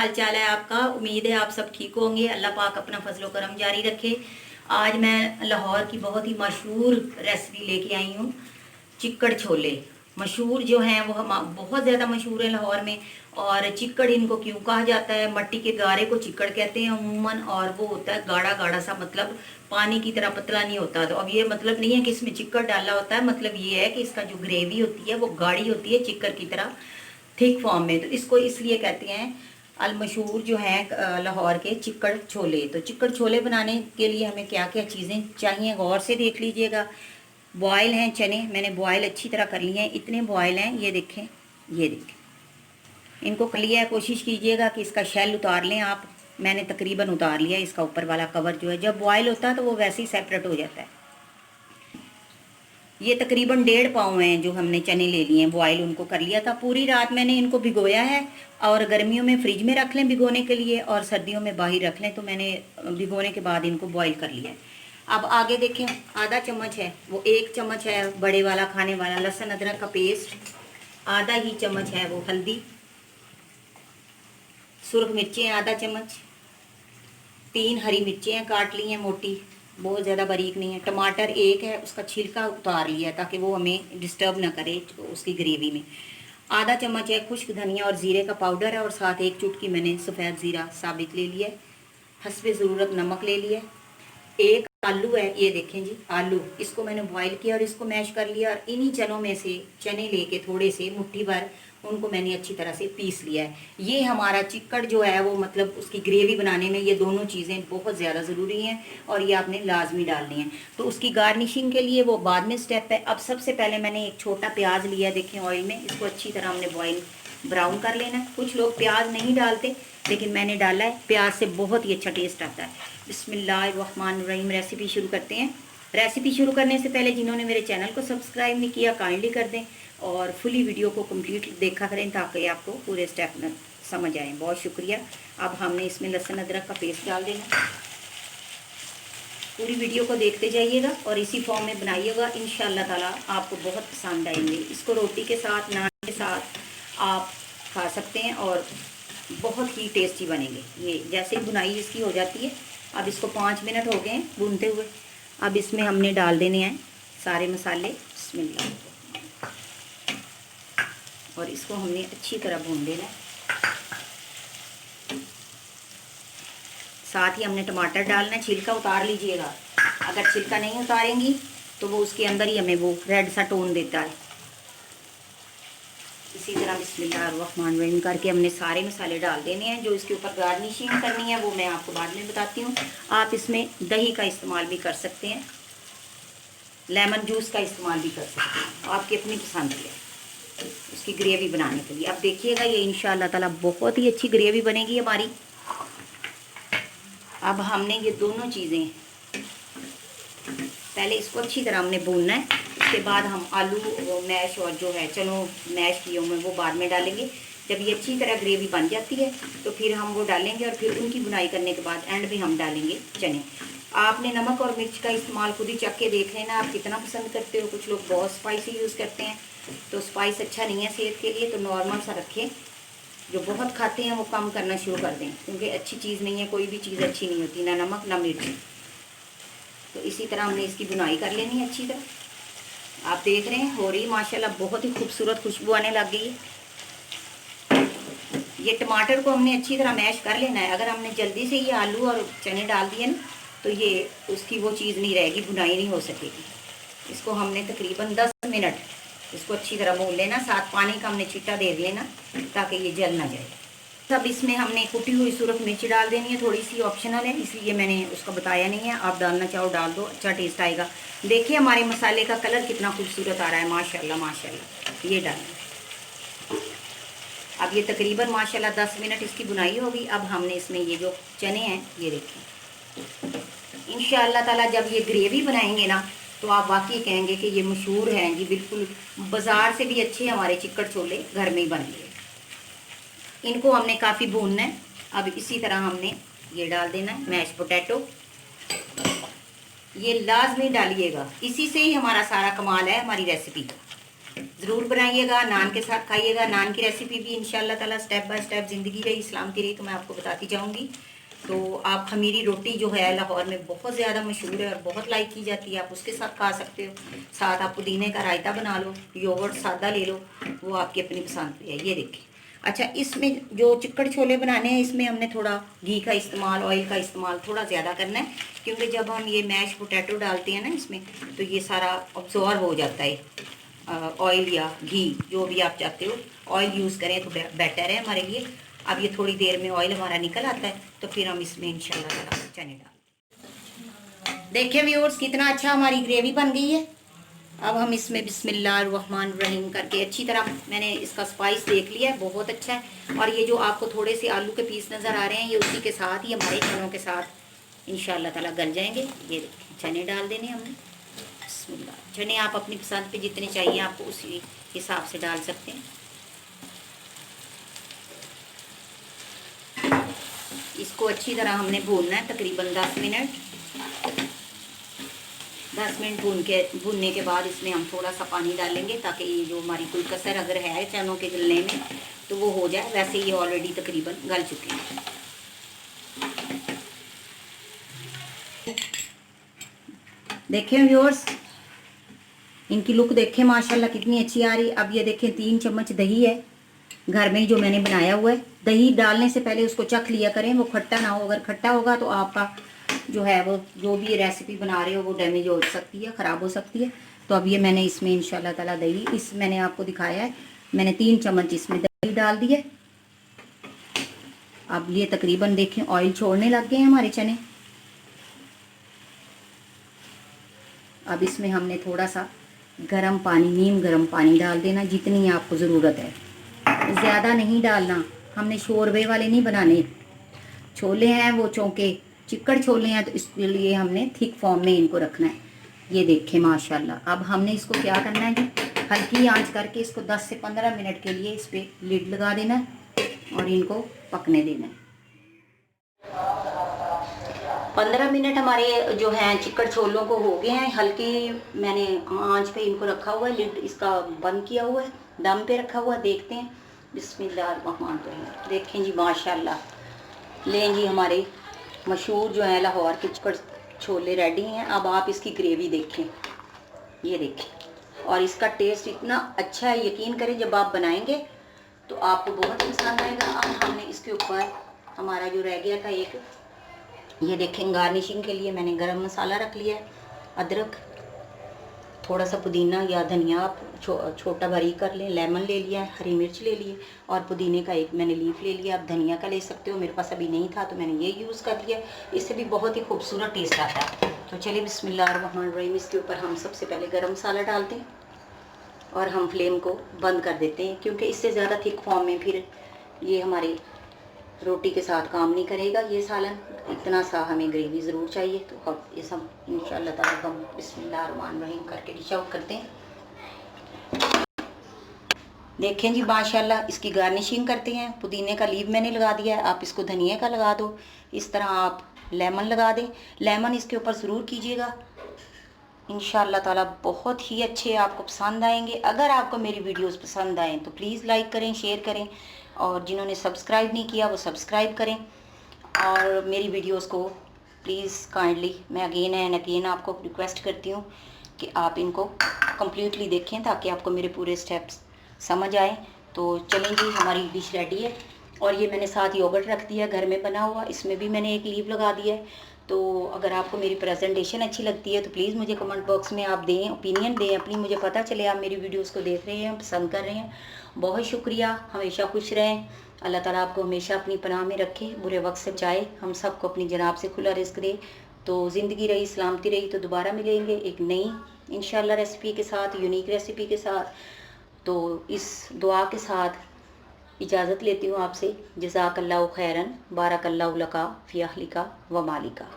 हाल चाल है आपका। उम्मीद है आप सब ठीक होंगे। अल्लाह पाक अपना फजलो करम जारी रखे। आज मैं लाहौर की बहुत ही मशहूर रेसिपी लेके आई हूँ, चिक्कड़ छोले। मशहूर जो हैं वो हम बहुत ज़्यादा मशहूर है लाहौर में। और चिक्कड़ इनको क्यों कहा जाता है, मट्टी के गारे को चिक्कड़ कहते हैं अमूमन। और वो होता है गाढ़ा गाढ़ा सा, मतलब पानी की तरह पतला नहीं होता। तो अब ये मतलब नहीं है कि इसमें चिक्कड़ डाला होता है, मतलब ये है कि इसका जो ग्रेवी होती है वो गाढ़ी होती है चिक्कड़ की तरह, थिक फॉर्म में। तो इसको इसलिए कहते हैं अल मशहूर जो है लाहौर के चिक्कड़ छोले। तो चिक्कड़ छोले बनाने के लिए हमें क्या क्या चीज़ें चाहिए गौर से देख लीजिएगा। बॉयल हैं चने, मैंने बॉयल अच्छी तरह कर लिए हैं। इतने बॉयल हैं, ये देखें, ये देखें, इनको कर लिया है। कोशिश कीजिएगा कि इसका शेल उतार लें आप। मैंने तकरीबन उतार लिया। इसका ऊपर वाला कवर जो है, जब बॉयल होता है तो वो वैसे ही सेपरेट हो जाता है। ये तकरीबन 1.5 पाव हैं जो हमने चने ले लिए हैं बॉयल, उनको कर लिया था। पूरी रात मैंने इनको भिगोया है। और गर्मियों में फ्रिज में रख लें भिगोने के लिए, और सर्दियों में बाहर रख लें। तो मैंने भिगोने के बाद इनको बॉयल कर लिया है। अब आगे देखें, आधा चम्मच है वो, 1 चम्मच है बड़े वाला खाने वाला लहसुन अदरक का पेस्ट, आधा ही चम्मच है वो हल्दी, सुरख मिर्चें आधा चम्मच, 3 हरी मिर्चें काट ली हैं मोटी, बहुत ज़्यादा बारीक नहीं है। टमाटर 1 है, उसका छिलका उतार लिया ताकि वो हमें डिस्टर्ब ना करे उसकी ग्रेवी में। आधा चम्मच है खुश्क धनिया और ज़ीरे का पाउडर है, और साथ 1 चुटकी मैंने सफ़ेद ज़ीरा साबित ले लिया है। हस्बे ज़रूरत नमक ले लिया है। 1 आलू है, ये देखें जी आलू, इसको मैंने बॉईल किया और इसको मैश कर लिया। और इन्हीं चनों में से चने लेके थोड़े से मुट्ठी भर उनको मैंने अच्छी तरह से पीस लिया है। ये हमारा चिक्कड़ जो है वो, मतलब उसकी ग्रेवी बनाने में ये दोनों चीज़ें बहुत ज़्यादा ज़रूरी हैं, और ये आपने लाजमी डालनी है। तो उसकी गार्निशिंग के लिए वो बाद में स्टेप है। अब सबसे पहले मैंने एक छोटा प्याज लिया, देखें ऑयल में, इसको अच्छी तरह हमने बॉयल ब्राउन कर लेना है। कुछ लोग प्याज नहीं डालते, लेकिन मैंने डाला है। प्याज से बहुत ही अच्छा टेस्ट आता है। बिस्मिल्लाहिर्रहमानिर्रहीम, रेसिपी शुरू करते हैं। रेसिपी शुरू करने से पहले जिन्होंने मेरे चैनल को सब्सक्राइब नहीं किया काइंडली कर दें, और फुली वीडियो को कंप्लीट देखा करें ताकि आपको पूरे स्टेप में समझ आए। बहुत शुक्रिया। अब हमने इसमें लहसुन अदरक का पेस्ट डाल देना। पूरी वीडियो को देखते जाइएगा और इसी फॉर्म में बनाइएगा, इंशाअल्लाह ताला आपको बहुत पसंद आएंगे। इसको रोटी के साथ, नान के साथ आप खा सकते हैं और बहुत ही टेस्टी बनेंगे। ये जैसे ही बुनाई इसकी हो जाती है, अब इसको 5 मिनट हो गए हैं भूनते हुए। अब इसमें हमने डाल देने हैं सारे मसाले, बिस्मिल्लाह, और इसको हमने अच्छी तरह भून देना है। साथ ही हमने टमाटर डालना है, छिलका उतार लीजिएगा। अगर छिलका नहीं उतारेंगी तो वो उसके अंदर ही हमें वो रेड सा टोन देता है। इसी तरह बिस्मिल्लाहिर्रहमानिर्रहीम करके हमने सारे मसाले डाल देने हैं। जो इसके ऊपर गार्निशिंग करनी है वो मैं आपको बाद में बताती हूँ। आप इसमें दही का इस्तेमाल भी कर सकते हैं, लेमन जूस का इस्तेमाल भी कर सकते हैं, आपकी अपनी पसंद की है उसकी ग्रेवी बनाने के लिए। अब देखिएगा ये इंशाअल्लाह ताला बहुत ही अच्छी ग्रेवी बनेगी हमारी। अब हमने ये दोनों चीज़ें, पहले इसको अच्छी तरह हमने भूनना है। उसके बाद हम आलू मैश और जो है चनों मैश किए हुए वो बाद में डालेंगे। जब ये अच्छी तरह ग्रेवी बन जाती है तो फिर हम वो डालेंगे, और फिर उनकी बुनाई करने के बाद एंड में हम डालेंगे चने। आपने नमक और मिर्च का इस्तेमाल खुद ही चख के देख लेना, आप कितना पसंद करते हो। कुछ लोग बहुत स्पाइसी यूज़ करते हैं, तो स्पाइस अच्छा नहीं है सेहत के लिए, तो नॉर्मल सा रखें। जो बहुत खाते हैं वो कम करना शुरू कर दें, क्योंकि अच्छी चीज़ नहीं है, कोई भी चीज़ अच्छी नहीं होती, ना नमक ना मिर्च। तो इसी तरह हमने इसकी बुनाई कर लेनी है अच्छी तरह। आप देख रहे हैं हो रही माशाल्लाह, बहुत ही खूबसूरत खुशबू आने लग गई है। ये टमाटर को हमने अच्छी तरह मैश कर लेना है। अगर हमने जल्दी से ये आलू और चने डाल दिए ना, तो ये उसकी वो चीज़ नहीं रहेगी, बुनाई नहीं हो सकेगी। इसको हमने तकरीबन 10 मिनट इसको अच्छी तरह भून लेना। साथ पानी का हमने छिट्टा दे देना ताकि ये जल ना जाए। तब इसमें हमने कुटी हुई सुरख मिर्च डाल देनी है, थोड़ी सी ऑप्शनल है इसलिए मैंने उसका बताया नहीं है। आप डालना चाहो डाल दो, अच्छा टेस्ट आएगा। देखिए हमारे मसाले का कलर कितना खूबसूरत आ रहा है, माशाल्लाह माशाल्लाह। ये डालना। अब ये तकरीबन माशाल्लाह 10 मिनट इसकी बुनाई होगी। अब हमने इसमें ये जो चने हैं ये देखें, इंशाअल्लाह ताला जब ये ग्रेवी बनाएंगे ना तो आप वाकई कहेंगे कि ये मशहूर हैं जी, बिल्कुल बाज़ार से भी अच्छे हमारे चिक्कड़ छोले घर में ही बन गए। इनको हमने काफ़ी भूनना है। अब इसी तरह हमने ये डाल देना है मैश पोटैटो, ये लाजमी डालिएगा, इसी से ही हमारा सारा कमाल है हमारी रेसिपी का। ज़रूर बनाइएगा, नान के साथ खाइएगा। नान की रेसिपी भी इंशाल्लाह ताला स्टेप बाय स्टेप ज़िंदगी रही, इस्लाम की रही, तो मैं आपको बताती जाऊँगी। तो आप खमीरी रोटी जो है लाहौर में बहुत ज़्यादा मशहूर है और बहुत लाइक की जाती है, आप उसके साथ खा सकते हो। साथ आप पुदीने का रायता बना लो, योगर्ट सादा ले लो, वो आपकी अपनी पसंद पे है। ये देखें। अच्छा, इसमें जो चिक्कड़ छोले बनाने हैं, इसमें हमने थोड़ा घी का इस्तेमाल, ऑयल का इस्तेमाल थोड़ा ज़्यादा करना है, क्योंकि जब हम ये मैश पोटैटो डालते हैं ना इसमें, तो ये सारा अब्जॉर्ब हो जाता है। ऑयल या घी जो भी आप चाहते हो, ऑयल यूज़ करें तो बेटर है हमारे लिए। अब ये थोड़ी देर में ऑयल हमारा निकल आता है, तो फिर हम इसमें इंशाल्लाह चने डाल। देखिए व्यूअर्स, कितना अच्छा हमारी ग्रेवी बन गई है। अब हम इसमें बिस्मिल्लाहिर्रहमानिर्रहीम करके अच्छी तरह मैंने इसका स्पाइस देख लिया है, बहुत अच्छा है। और ये जो आपको थोड़े से आलू के पीस नज़र आ रहे हैं, ये उसी के साथ ही हमारे चनों के साथ इंशाल्लाह ताला गल जाएंगे। ये देखिए, चने डाल देने हमने। बिस्मिल्लाह। चने आप अपनी पसंद पे जितने चाहिए आपको उसी हिसाब से डाल सकते हैं। इसको अच्छी तरह हमने भूनना है, तकरीबन 10 मिनट। 10 मिनट भूनने के बाद इसमें हम थोड़ा सा पानी डालेंगे, ताकि ये जो हमारी कोई कसर अगर है चनों के गलने में तो वो हो जाए। वैसे ये ऑलरेडी तकरीबन गल चुके हैं। देखें व्यूअर्स, इनकी लुक देखें माशाल्लाह कितनी अच्छी आ रही। अब ये देखें 3 चम्मच दही है घर में जो मैंने बनाया हुआ है। दही डालने से पहले उसको चख लिया करें, वो खट्टा ना हो। अगर खट्टा होगा तो आपका जो है वो जो भी रेसिपी बना रहे हो वो डैमेज हो सकती है, ख़राब हो सकती है। तो अब ये मैंने इसमें इंशाल्लाह ताला दही, इस मैंने आपको दिखाया है, मैंने 3 चम्मच इसमें दही डाल दी है। अब ये तकरीबन देखें ऑयल छोड़ने लग गए हैं हमारे चने। अब इसमें हमने थोड़ा सा गर्म पानी, नीम गर्म पानी डाल देना, जितनी आपको ज़रूरत है, ज़्यादा नहीं डालना। हमने शोरबे वाले नहीं बनाने, छोले हैं वो चौंके चिक्कड़ छोले हैं, तो इसके लिए हमने थिक फॉर्म में इनको रखना है। ये देखें माशाल्लाह। अब हमने इसको क्या करना है जी, हल्की आंच करके इसको 10 से 15 मिनट के लिए इस पर लिड लगा देना है और इनको पकने देना है। 15 मिनट हमारे जो हैं चिक्कड़ छोलों को हो गए हैं। हल्की मैंने आंच पे इनको रखा हुआ है, लिड इसका बंद किया हुआ है, दम पे रखा हुआ है। देखते हैं, बिस्मिल्लाहिर्रहमानिर्रहीम। देखें जी माशाल्लाह। लें जी, हमारे मशहूर जो है लाहौर के चिक्कड़ छोले रेडी हैं। अब आप इसकी ग्रेवी देखें, ये देखें, और इसका टेस्ट इतना अच्छा है, यकीन करें जब आप बनाएंगे तो आपको बहुत पसंद आएगा। अब हमने इसके ऊपर हमारा जो रह गया था एक, ये देखें, गार्निशिंग के लिए मैंने गरम मसाला रख लिया है, अदरक, थोड़ा सा पुदीना या धनिया आप छोटा बारीक कर लें, लेमन ले लिया है, हरी मिर्च ले लिए, और पुदीने का एक मैंने लीफ ले लिया। आप धनिया का ले सकते हो, मेरे पास अभी नहीं था तो मैंने ये यूज़ कर लिया। इससे भी बहुत ही खूबसूरत टेस्ट आता है। तो चलिए बिस्मिल्लाहिर्रहमानिर्रहीम, इसके ऊपर हम सबसे पहले गरम मसाला डालते हैं और हम फ्लेम को बंद कर देते हैं, क्योंकि इससे ज़्यादा थिक फॉर्म में फिर ये हमारी रोटी के साथ काम नहीं करेगा ये सालन। इतना सा हमें ग्रेवी ज़रूर चाहिए। तो अब ये सब इंशाल्लाह ताला हम बिस्मिल्लाहिर्रहमानिर्रहीम करके डिश आउट करते हैं। देखें जी माशाल्लाह, इसकी गार्निशिंग करते हैं। पुदीने का लीव मैंने लगा दिया है, आप इसको धनिया का लगा दो। इस तरह आप लेमन लगा दें, लेमन इसके ऊपर ज़रूर कीजिएगा। इंशाल्लाह ताला बहुत ही अच्छे आपको पसंद आएंगे। अगर आपको मेरी वीडियोस पसंद आएँ तो प्लीज़ लाइक करें, शेयर करें, और जिन्होंने सब्सक्राइब नहीं किया वो सब्सक्राइब करें। और मेरी वीडियोस को प्लीज़ काइंडली मैं अगेन एंड अगेन आपको रिक्वेस्ट करती हूँ कि आप इनको कम्प्लीटली देखें, ताकि आपको मेरे पूरे स्टेप्स समझ आए। तो चलें जी, हमारी डिश रेडी है। और ये मैंने साथ योगर्ट रख दिया घर में बना हुआ, इसमें भी मैंने एक लीव लगा दिया है। तो अगर आपको मेरी प्रेजेंटेशन अच्छी लगती है तो प्लीज़ मुझे कमेंट बॉक्स में आप दें, ओपिनियन दें अपनी, मुझे पता चले आप मेरी वीडियोस को देख रहे हैं, पसंद कर रहे हैं। बहुत शुक्रिया। हमेशा खुश रहें, अल्लाह ताला आपको हमेशा अपनी पनाह में रखे, बुरे वक्त से बचाए, हम सबको अपनी जनाब से खुला रिस्क दे। तो ज़िंदगी रही, सलामती रही, तो दोबारा मिलेंगे एक नई इंशाल्लाह रेसिपी के साथ, यूनिक रेसिपी के साथ। तो इस दुआ के साथ इजाज़त लेती हूँ आपसे। जज़ाकल्लाहु खैरन, बारकल्लाहु लका फ़ी अहलिका व मालिका।